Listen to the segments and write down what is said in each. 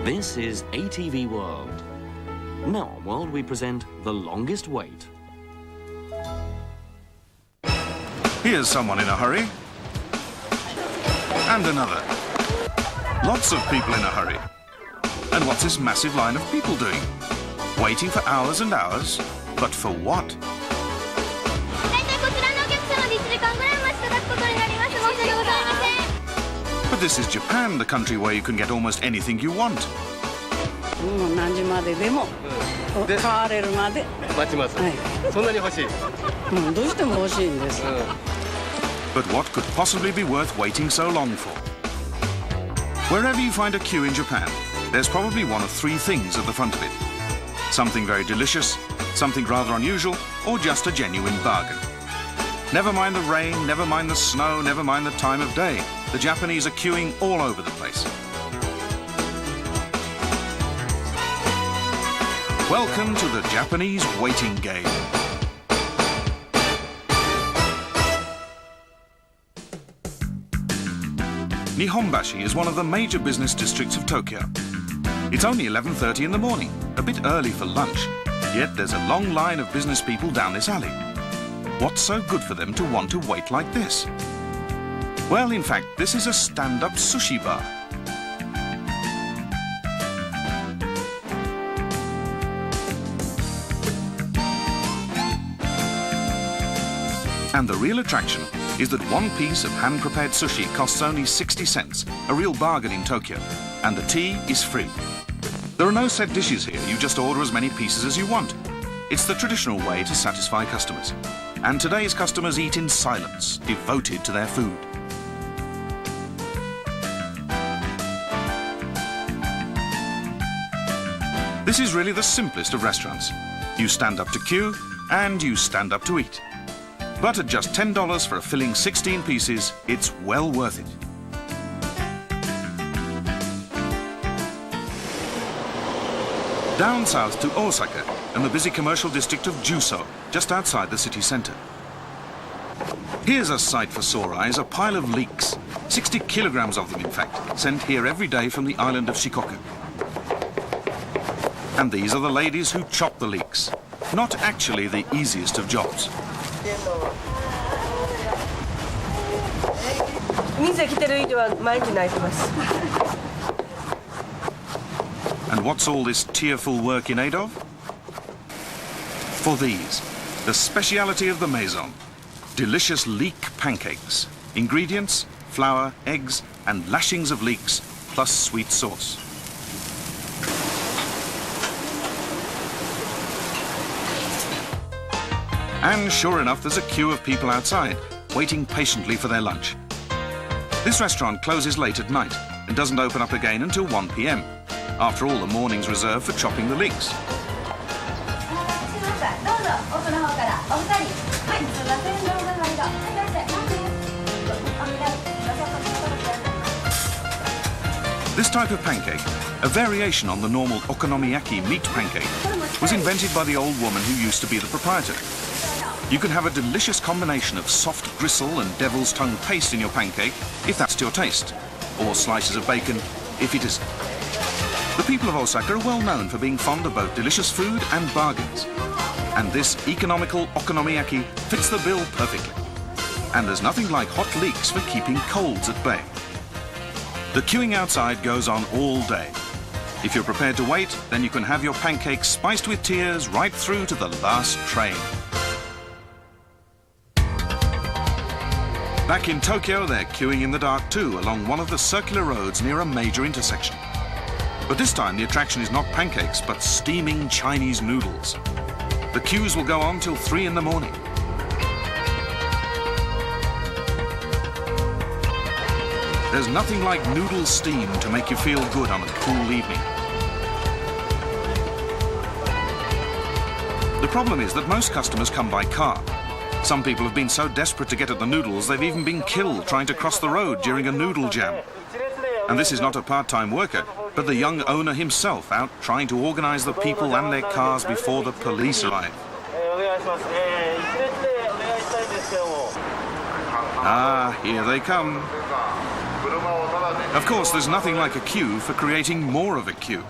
This is ATV World. In our world, we present The Longest Wait. Here's someone in a hurry. And another. Lots of people in a hurry. And what's this massive line of people doing? Waiting for hours and hours? But for what? But this is Japan, the country where you can get almost anything you want. But what could possibly be worth waiting so long for? Wherever you find a queue in Japan, there's probably one of three things at the front of it. Something very delicious, something rather unusual, or just a genuine bargain. Never mind the rain, never mind the snow, never mind the time of day. The Japanese are queuing all over the place. Welcome to the Japanese waiting game. Nihonbashi is one of the major business districts of Tokyo. It's only 11:30 in the morning, a bit early for lunch, yet there's a long line of business people down this alley. What's so good for them to want to wait like this? Well, in fact, this is a stand-up sushi bar. And the real attraction is that one piece of hand-prepared sushi costs only 60 cents, a real bargain in Tokyo, and the tea is free. There are no set dishes here, you just order as many pieces as you want. It's the traditional way to satisfy customers. And today's customers eat in silence, devoted to their food. This is really the simplest of restaurants. You stand up to queue, and you stand up to eat. But at just $10 for a filling 16 pieces, it's well worth it. Down south to Osaka and the busy commercial district of Juso, just outside the city centre. Here's a sight for sore eyes, a pile of leeks, 60 kilograms of them in fact, sent here every day from the island of Shikoku. And these are the ladies who chop the leeks, not actually the easiest of jobs. And what's all this tearful work in aid of? For these, the speciality of the maison, delicious leek pancakes. Ingredients, flour, eggs, and lashings of leeks, plus sweet sauce. And sure enough, there's a queue of people outside, waiting patiently for their lunch. This restaurant closes late at night and doesn't open up again until 1 p.m. After all, the morning's reserved for chopping the leeks. This type of pancake, a variation on the normal okonomiyaki meat pancake, was invented by the old woman who used to be the proprietor. You can have a delicious combination of soft gristle and devil's tongue paste in your pancake, if that's to your taste, or slices of bacon, if it isn't. The people of Osaka are well known for being fond of both delicious food and bargains. And this economical okonomiyaki fits the bill perfectly. And there's nothing like hot leeks for keeping colds at bay. The queuing outside goes on all day. If you're prepared to wait, then you can have your pancakes spiced with tears right through to the last train. Back in Tokyo, they're queuing in the dark too, along one of the circular roads near a major intersection. But this time the attraction is not pancakes, but steaming Chinese noodles. The queues will go on till 3 in the morning. There's nothing like noodle steam to make you feel good on a cool evening. The problem is that most customers come by car. Some people have been so desperate to get at the noodles, they've even been killed trying to cross the road during a noodle jam. And this is not a part-time worker, but the young owner himself out trying to organize the people and their cars before the police arrive. Ah, here they come. Of course, there's nothing like a queue for creating more of a queue.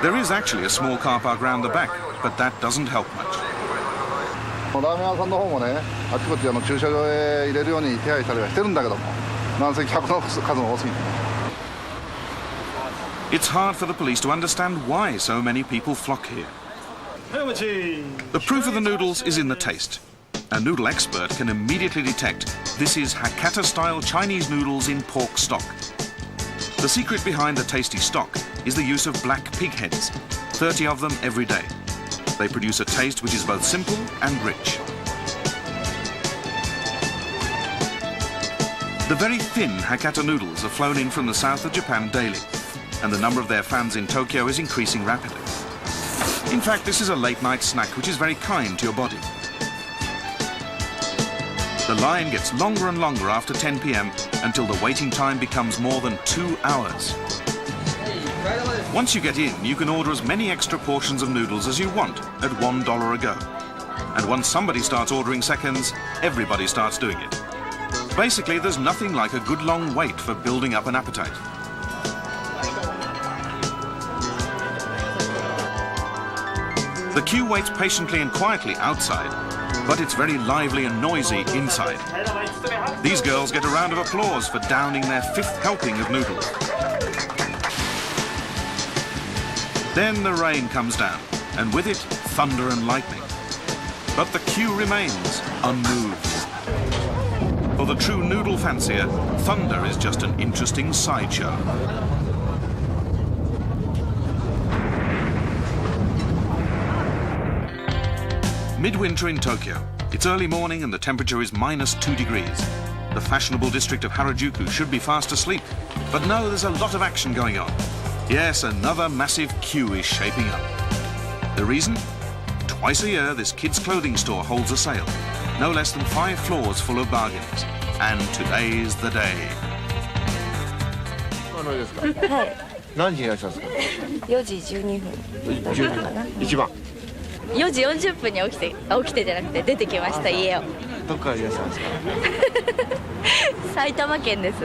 There is actually a small car park round the back, but that doesn't help much. ラーメン屋さんの方もね、あちこち駐車場へ入れるように手配したりはしてるんだけども、なんせ客の数が多すぎて。It's hard for the police to understand why so many people flock here. The proof of the noodles is in the taste. A noodle expert can immediately detect this is Hakata-style Chinese noodles in pork stock. The secret behind the tasty stock is the use of black pig heads, 30 of them every day. They produce a taste which is both simple and rich. The very thin Hakata noodles are flown in from the south of Japan daily, and the number of their fans in Tokyo is increasing rapidly. In fact, this is a late-night snack which is very kind to your body. The line gets longer and longer after 10 p.m. until the waiting time becomes more than 2 hours. Once you get in, you can order as many extra portions of noodles as you want at $1 a go. And once somebody starts ordering seconds, everybody starts doing it. Basically, there's nothing like a good long wait for building up an appetite. The queue waits patiently and quietly outside, but it's very lively and noisy inside. These girls get a round of applause for downing their 5th helping of noodles. Then the rain comes down, and with it, thunder and lightning. But the queue remains unmoved. For the true noodle fancier, thunder is just an interesting sideshow. Midwinter in Tokyo. It's early morning and the temperature is -2 degrees. The fashionable district of Harajuku should be fast asleep, but no, there's a lot of action going on. Yes, another massive queue is shaping up. The reason? Twice a year, this kids' clothing store holds a sale. No less than 5 floors full of bargains. And today's the day. はい。何時にいらっしゃるんですか。4時12分だったかな。一番。4時40分に起きてじゃなくて出てきました家を。どこからいらっしゃるんですか。埼玉県です。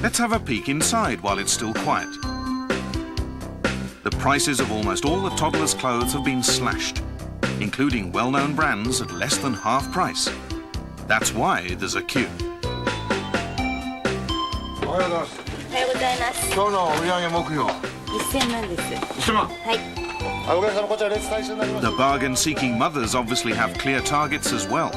Let's have a peek inside while it's still quiet. The prices of almost all the toddlers' clothes have been slashed, including well-known brands at less than half price. That's why there's a queue. おはようございます。おはようございます。今日の売上目標。1000万です。1000万。はい。お客様こちら列対象になります。 The bargain-seeking mothers obviously have clear targets as well.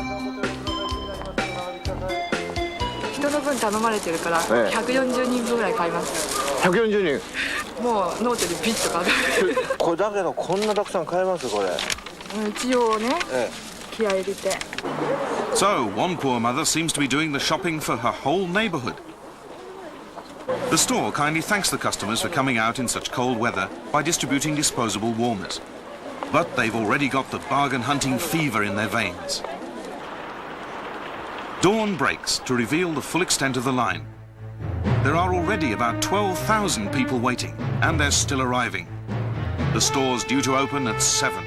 人の分頼まれてるから140人分ぐらい買います。140人。もうノートにピッと書く。これだけどこんなたくさん買えますこれ。一応ね、気合い入れて。So, one poor mother seems to be doing the shopping for her whole neighborhood. The store kindly thanks the customers for coming out in such cold weather by distributing disposable warmers. But they've already got the bargain hunting fever in their veins. Dawn breaks to reveal the full extent of the line. There are already about 12,000 people waiting, and they're still arriving. The store's due to open at 7.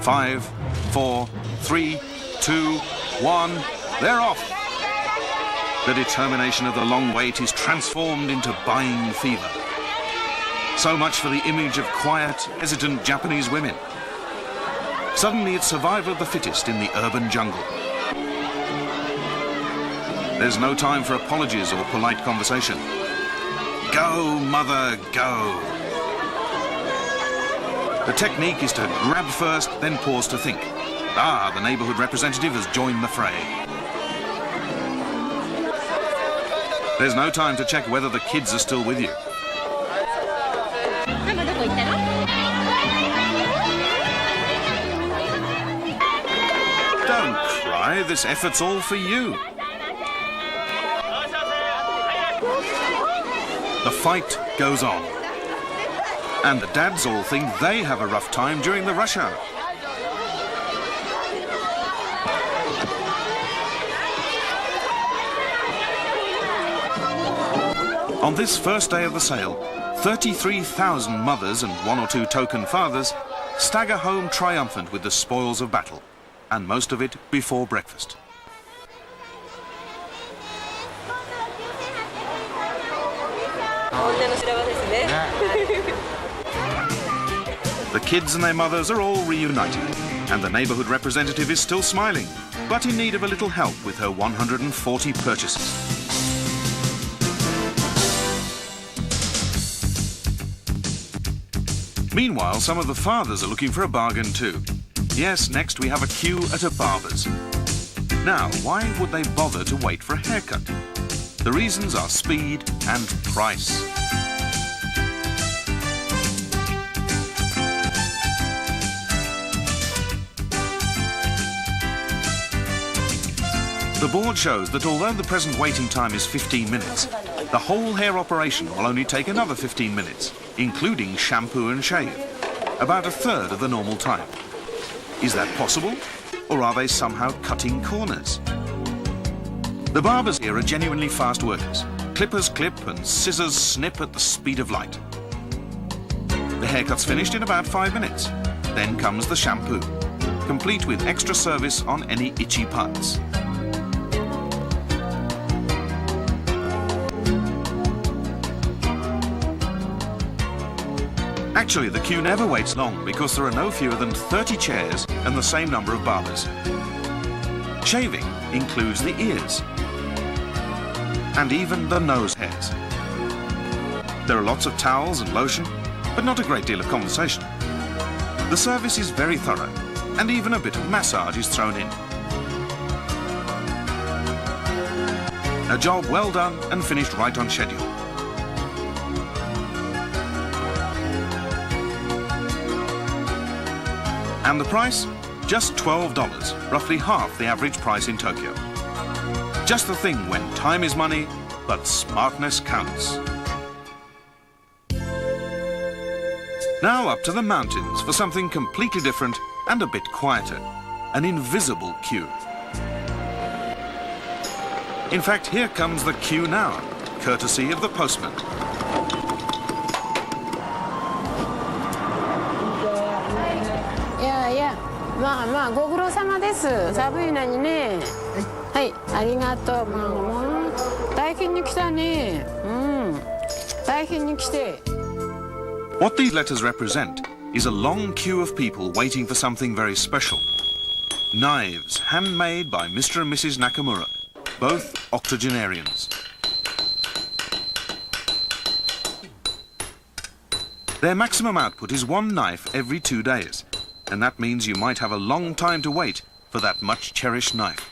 5, 4, 3, 2, 1, they're off! The determination of the long wait is transformed into buying fever. So much for the image of quiet, hesitant Japanese women. Suddenly it's survival of the fittest in the urban jungle. There's no time for apologies or polite conversation. Go, mother, go! The technique is to grab first, then pause to think. Ah, the neighborhood representative has joined the fray. There's no time to check whether the kids are still with you. Don't cry, this effort's all for you. The fight goes on. And the dads all think they have a rough time during the rush hour. On this first day of the sale, 33,000 mothers and 1 or 2 token fathers stagger home triumphant with the spoils of battle, and most of it before breakfast. The kids and their mothers are all reunited, and the neighbourhood representative is still smiling, but in need of a little help with her 140 purchases. Meanwhile, some of the fathers are looking for a bargain too. Yes, next we have a queue at a barber's. Now, why would they bother to wait for a haircut? The reasons are speed and price. The board shows that although the present waiting time is 15 minutes, the whole hair operation will only take another 15 minutes, including shampoo and shave, about a third of the normal time. Is that possible? Or are they somehow cutting corners? The barbers here are genuinely fast workers. Clippers clip and scissors snip at the speed of light. The haircut's finished in about 5 minutes. Then comes the shampoo, complete with extra service on any itchy parts. Actually, the queue never waits long because there are no fewer than 30 chairs and the same number of barbers. Shaving includes the ears and even the nose hairs. There are lots of towels and lotion, but not a great deal of conversation. The service is very thorough, and even a bit of massage is thrown in. A job well done and finished right on schedule. And the price? Just $12, roughly half the average price in Tokyo. Just the thing when time is money, but smartness counts. Now up to the mountains for something completely different and a bit quieter. An invisible queue. In fact, here comes the queue now, courtesy of the postman. Yeah. まあご苦労様です。寒いのにね。はい、ありがとう。もう大変に来たね。大変に来て。What these letters represent is a long queue of people waiting for something very special. Knives, handmade by Mr. and Mrs. Nakamura, both octogenarians. Their maximum output is one knife every 2 days, and that means you might have a long time to wait for that much cherished knife.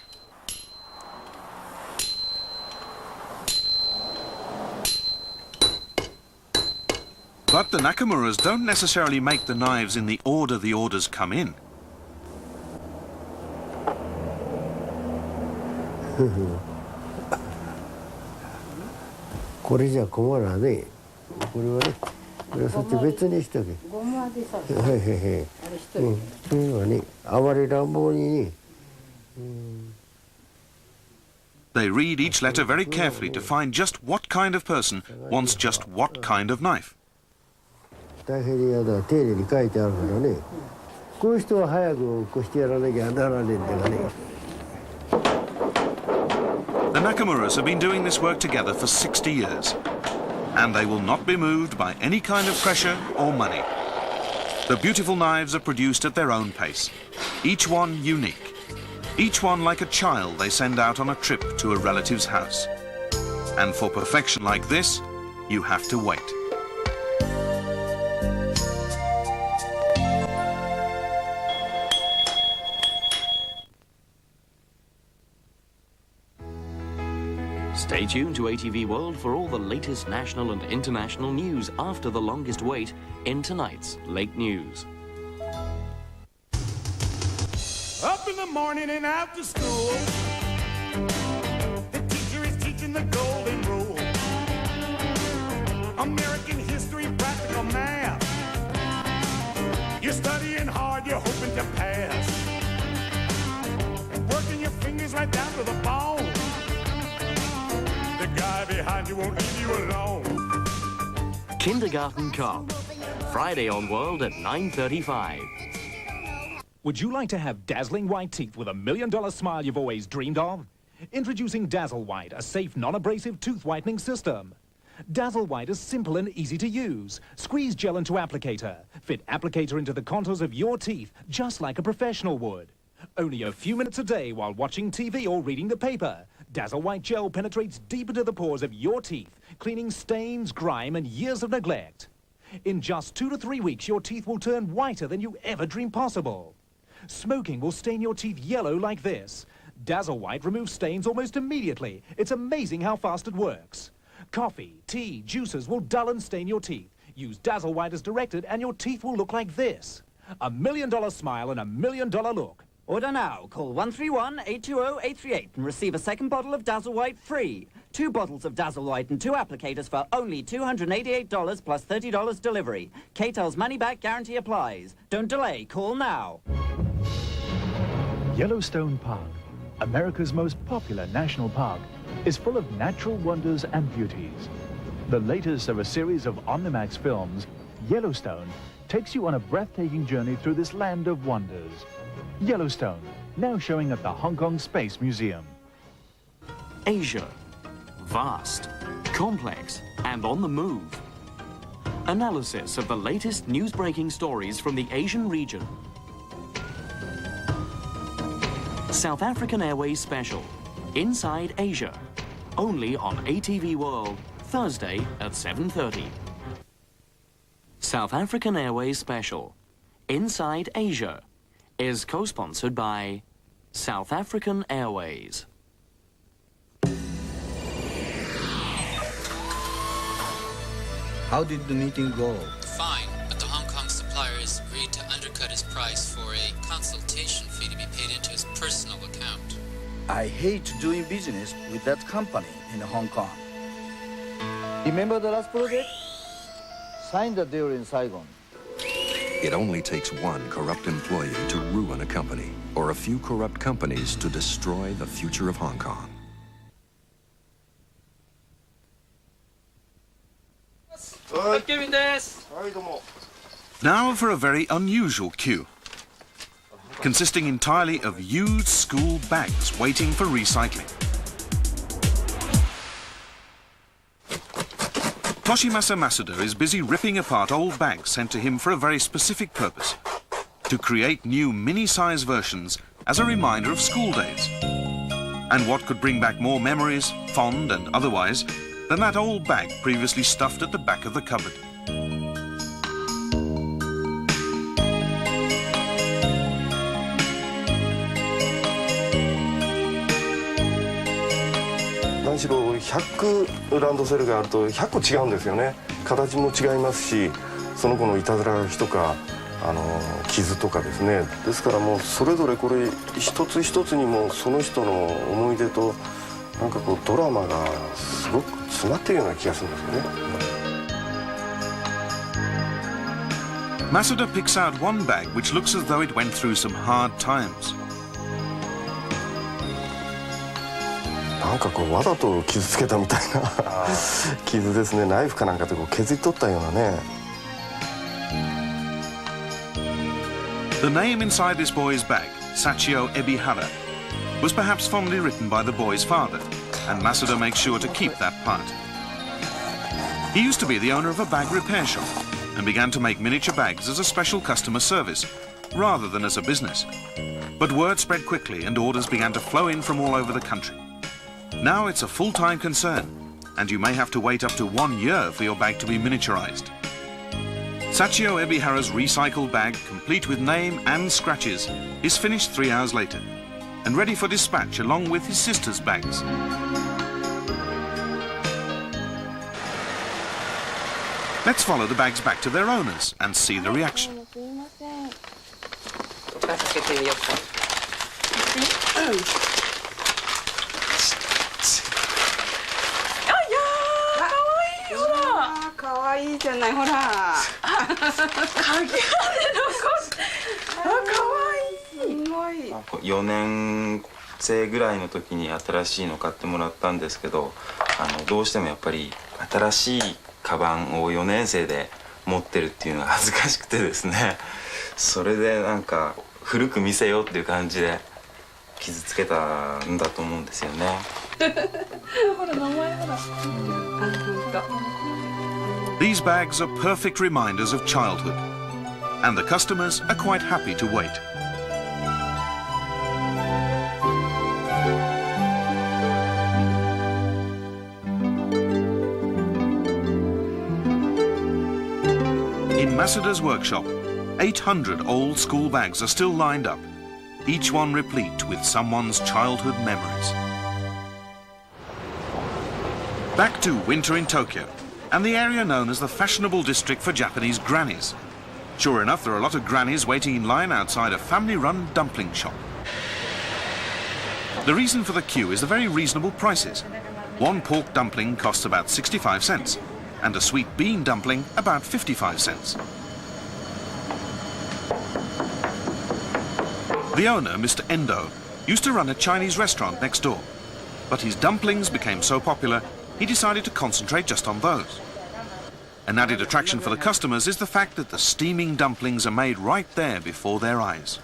But the Nakamuras don't necessarily make the knives in the order the orders come in. They read each letter very carefully to find just what kind of person wants just what kind of knife. The Nakamuras have been doing this work together for 60 years, and they will not be moved by any kind of pressure or money. The beautiful knives are produced at their own pace, each one unique, each one like a child they send out on a trip to a relative's house. And for perfection like this, you have to wait. Stay tuned to ATV World for all the latest national and international news after the longest wait in tonight's late news. Up in the morning and out to school, the teacher is teaching the golden rule. American history, practical math. You're studying hard, you're hoping to pass. Working your fingers right down to the bone. The guy behind you won't leave you alone. Kindergarten Cop, Friday on World at 9:35. Would you like to have dazzling white teeth with a $1 million smile you've always dreamed of? Introducing Dazzle White, a safe, non-abrasive tooth whitening system. Dazzle White is simple and easy to use. Squeeze gel into applicator. Fit applicator into the contours of your teeth, just like a professional would. Only a few minutes a day while watching TV or reading the paper. Dazzle White gel penetrates deep into the pores of your teeth, cleaning stains, grime, and years of neglect. In just 2 to 3 weeks, your teeth will turn whiter than you ever dreamed possible. Smoking will stain your teeth yellow like this. Dazzle White removes stains almost immediately. It's amazing how fast it works. Coffee, tea, juices will dull and stain your teeth. Use Dazzle White as directed and your teeth will look like this. $1 million smile and $1 million look. Order now. Call 131-820-838 and receive a second bottle of Dazzle White free. 2 bottles of Dazzle White and 2 applicators for only $288 plus $30 delivery. KTEL's money-back guarantee applies. Don't delay. Call now. Yellowstone Park, America's most popular national park, is full of natural wonders and beauties. The latest of a series of Omnimax films, Yellowstone, takes you on a breathtaking journey through this land of wonders. Yellowstone, now showing at the Hong Kong Space Museum. Asia. Vast, complex, and on the move. Analysis of the latest news-breaking stories from the Asian region. South African Airways Special, Inside Asia. Only on ATV World, Thursday at 7:30. South African Airways Special, Inside Asia, is co-sponsored by South African Airways. How did the meeting go? Fine, but the Hong Kong supplier has agreed to undercut his price for a consultation fee to be paid into his personal account. I hate doing business with that company in Hong Kong. Remember the last project? Sign the deal in Saigon. It only takes one corrupt employee to ruin a company, or a few corrupt companies to destroy the future of Hong Kong. Now for a very unusual queue, consisting entirely of used school bags waiting for recycling. Toshimasa Masuda is busy ripping apart old bags sent to him for a very specific purpose, to create new mini-size versions as a reminder of school days. And what could bring back more memories, fond and otherwise, than that old bag previously stuffed at the back of the cupboard.何しろ100ランドセルがあると100個違うんですよね。形も違いますし、その子のいたずら書きとか傷とかですね。ですからもうそれぞれこれ一つ一つにもその人の思い出となんかこうドラマがすごく詰まっているような気がするんですよね。Masuda picks out one bag which looks as though it went through some hard times. なんかこうわざと傷つけたみたいな傷ですね。ナイフかなんかでこう削り取ったようなね。The name inside this boy's bag, Sachio Ebihara, was perhaps fondly written by the boy's father, and Masuda makes sure to keep that part. He used to be the owner of a bag repair shop and began to make miniature bags as a special customer service, rather than as a business. But word spread quickly and orders began to flow in from all over the country. Now it's a full-time concern, and you may have to wait up to 1 year for your bag to be miniaturized. Sachio Ebihara's recycled bag, complete with name and scratches, is finished 3 hours later, and ready for dispatch along with his sister's bags. Let's follow the bags back to their owners and see the reaction. $4年生ぐらいの時に新しいの買ってもらったんですけど、どうしてもやっぱり新しいカバンを4年生で持ってるっていうのが恥ずかしくてですね、それでなんか古く見せようっていう感じで傷つけたんだと思うんですよね。These bags are perfect reminders of childhood, and the customers are quite happy to wait. In Masuda's workshop, 800 old school bags are still lined up, each one replete with someone's childhood memories. Back to winter in Tokyo, and the area known as the fashionable district for Japanese grannies. Sure enough, there are a lot of grannies waiting in line outside a family-run dumpling shop. The reason for the queue is the very reasonable prices. One pork dumpling costs about 65 cents, and a sweet bean dumpling about 55 cents. The owner, Mr. Endo, used to run a Chinese restaurant next door, but his dumplings became so popular he decided to concentrate just on those. An added attraction for the customers is the fact that the steaming dumplings are made right there before their eyes.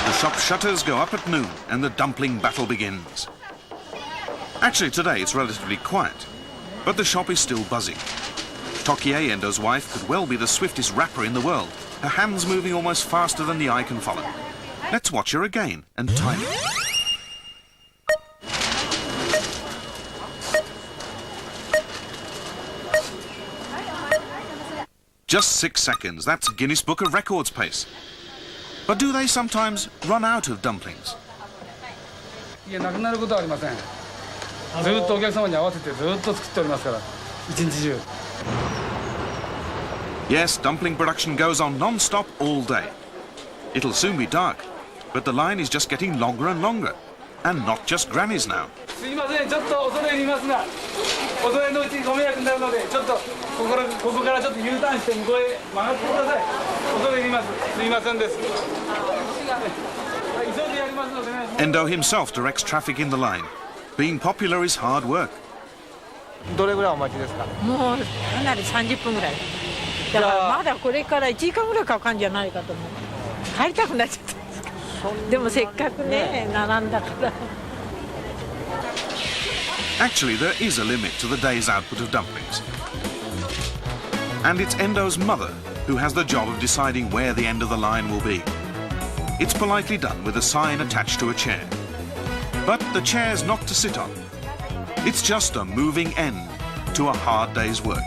The shop shutters go up at noon and the dumpling battle begins. Actually, today it's relatively quiet, but the shop is still buzzing. Tokie, Endo's wife, could well be the swiftest rapper in the world, her hands moving almost faster than the eye can follow. Let's watch her again and time it. Just 6 seconds, that's Guinness Book of Records pace. But do they sometimes run out of dumplings? Yes, dumpling production goes on non-stop all day. It'll soon be dark, but the line is just getting longer and longer. And not just grannies now. Endo himself directs traffic in the line. Being popular is hard work. どれぐらいお待ちですか？もうかなり30分ぐらい。だからまだこれから1時間ぐらいかかるんじゃないかと思う。帰りたくなっちゃったんですか。でもせっかくね、並んだから。 Actually, there is a limit to the day's output of dumplings. And it's Endo's mother who has the job of deciding where the end of the line will be. It's politely done with a sign attached to a chair. But the chair's not to sit on. It's just a moving end to a hard day's work.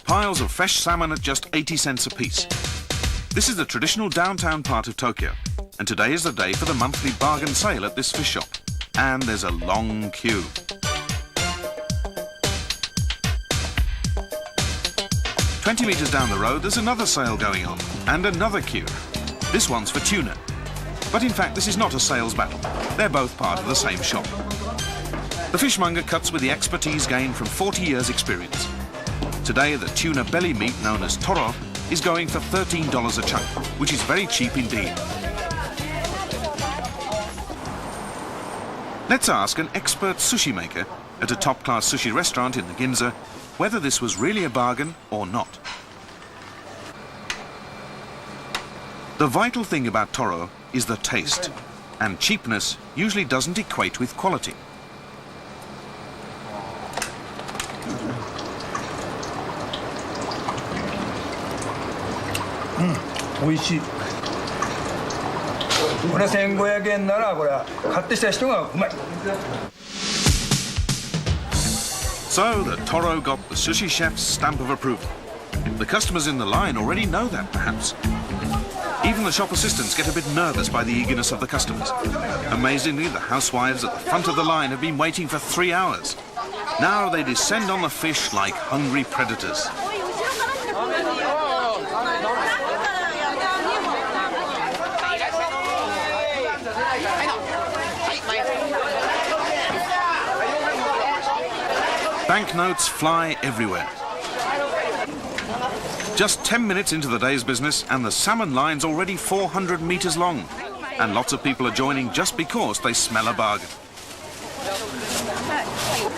Piles of fresh salmon at just 80 cents apiece. This is the traditional downtown part of Tokyo, and today is the day for the monthly bargain sale at this fish shop. And there's a long queue. "20 meters down the road, there's another sale going on, and another queue. This one's for tuna. But in fact, this is not a sales battle. They're both part of the same shop. The fishmonger cuts with the expertise gained from 40 years' experience. Today, the tuna belly meat known as toro is going for $13 a chunk, which is very cheap indeed. Let's ask an expert sushi maker at a top-class sushi restaurant in the Ginza whether this was really a bargain or not. The vital thing about toro is the taste, and cheapness usually doesn't equate with quality. So the toro got the sushi chef's stamp of approval. The customers in the line already know that, perhaps. Even the shop assistants get a bit nervous by the eagerness of the customers. Amazingly, the housewives at the front of the line have been waiting for 3 hours. Now they descend on the fish like hungry predators. Banknotes fly everywhere. Just 10 minutes into the day's business and the salmon line's already 400 meters long. And lots of people are joining just because they smell a bargain.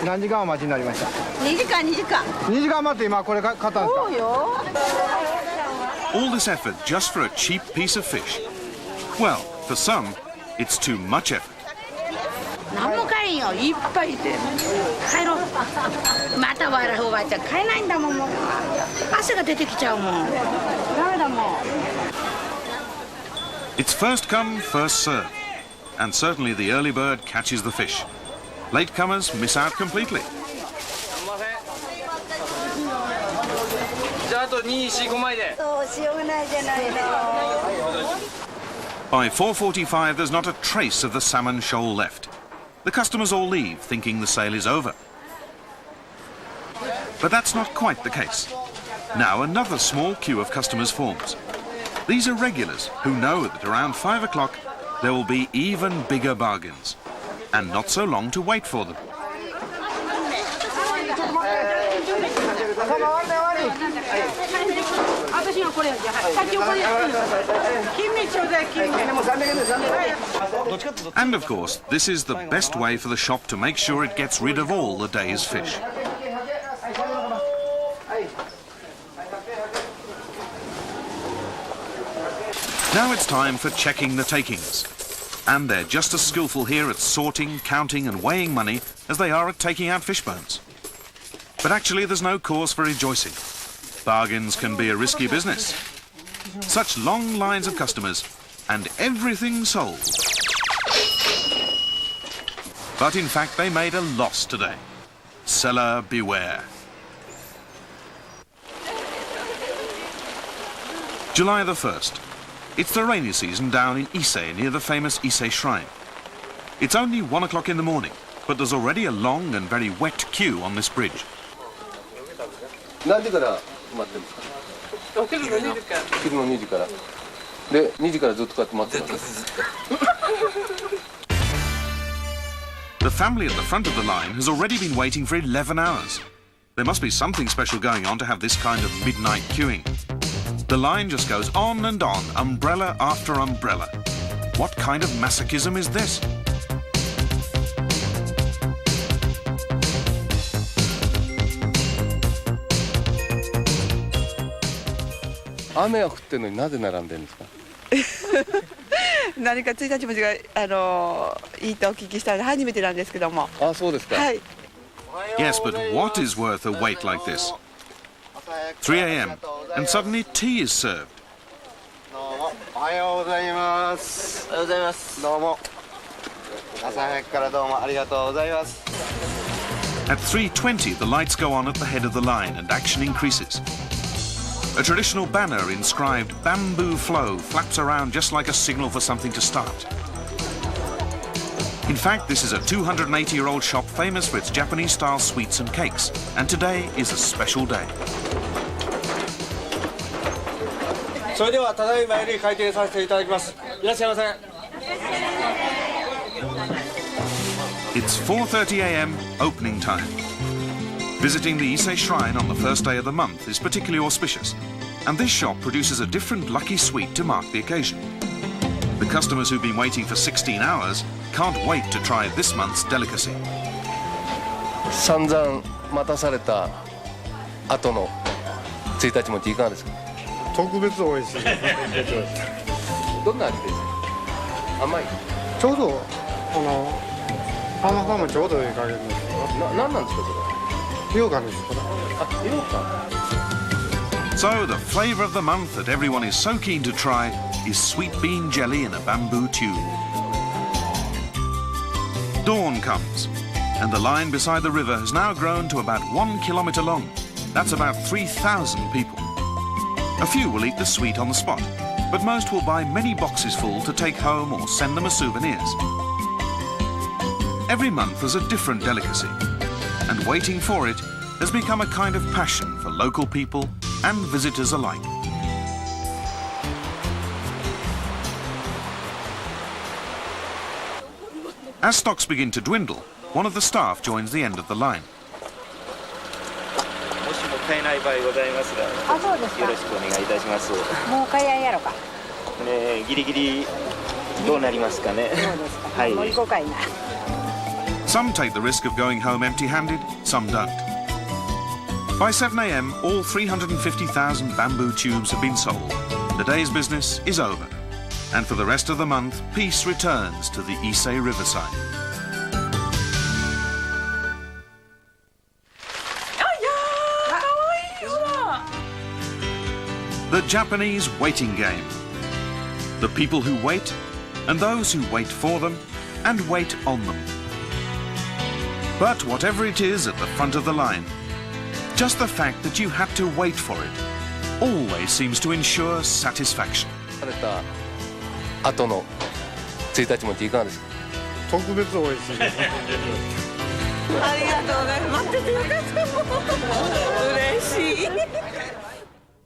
何時間お待ちになりました？ 2時間2時間待って今これ買ったんですか？ そうよ。 All this effort just for a cheap piece of fish. Well, for some, it's too much effort. 何も買えんよ、いっぱいいて帰ろう。また笑うおばあちゃん買えないんだもん。もう汗が出てきちゃうもん。ダメだもん。 It's first come, first served. And certainly the early bird catches the fish. Latecomers miss out completely. By 4:45, there's not a trace of the salmon shoal left. The customers all leave, thinking the sale is over. But that's not quite the case. Now another small queue of customers forms. These are regulars who know that around 5 o'clock there will be even bigger bargains, and not so long to wait for them. And of course, this is the best way for the shop to make sure it gets rid of all the day's fish. Now it's time for checking the takings. And they're just as skillful here at sorting, counting and weighing money as they are at taking out fish bones. But actually there's no cause for rejoicing. Bargains can be a risky business. Such long lines of customers and everything sold. But in fact they made a loss today. Seller beware. July the 1st. It's the rainy season down in Ise, near the famous Ise Shrine. It's only 1 o'clock in the morning, but there's already a long and very wet queue on this bridge. 何時から待ってるんですか？昼の2時から。で、2時からずっとこうやって待ってます。The family at the front of the line has already been waiting for 11 hours. There must be something special going on to have this kind of midnight queuing. The line just goes on and on, umbrella after umbrella. What kind of masochism is this? Rain が降ってるのになぜ並んでるんですか？何か1日もいいとお聞きしたので初めてなんですけども。あ、そうですか。はい。 Yes, but what is worth a wait like this? 3 a.m. and suddenly tea is served. おはようございます。おはようございます。どうも。朝早くからどうもありがとうございます。 At 3:20, the lights go on at the head of the line and action increases. A traditional banner inscribed "Bamboo Flow" flaps around just like a signal for something to start. In fact, this is a 280-year-old shop famous for its Japanese-style sweets and cakes, and today is a special day. それではただいまより開店させていただきます。いらっしゃいませ。 It's 4:30 a.m. opening time. Visiting the Ise Shrine on the first day of the month is particularly auspicious, and this shop produces a different lucky sweet to mark the occasion. The customers who've been waiting for 16 hours can't wait to try this month's delicacy. 散々待たされた後の1日餅いかがですか？特別美味しい。どんな味ですか？甘い。ちょうど甘さもちょうどいい加減です。なんですかそれ？ So the flavour of the month that everyone is so keen to try is sweet bean jelly in a bamboo tube. Dawn comes, and the line beside the river has now grown to about 1 kilometre long. That's about 3,000 people. A few will eat the sweet on the spot, but most will buy many boxes full to take home or send them as souvenirs. Every month there's a different delicacy, and waiting for it has become a kind of passion for local people and visitors alike. As stocks begin to dwindle, one of the staff joins the end of the line. もしも買えない場合ございますが、あ、そうですか。よろしくお願いいたします。もう買い合いやろか。ギリギリどうなりますかね。はい。もう行こうかいな。Some take the risk of going home empty-handed, some don't. By 7 a.m, all 350,000 bamboo tubes have been sold. The day's business is over. And for the rest of the month, peace returns to the Ise riverside. The Japanese waiting game. The people who wait, and those who wait for them, and wait on them. But whatever it is at the front of the line, just the fact that you had to wait for it always seems to ensure satisfaction. 後の1日もいかがですか。特別美味しいです。ありがとうございます。待っててよかった。嬉しい。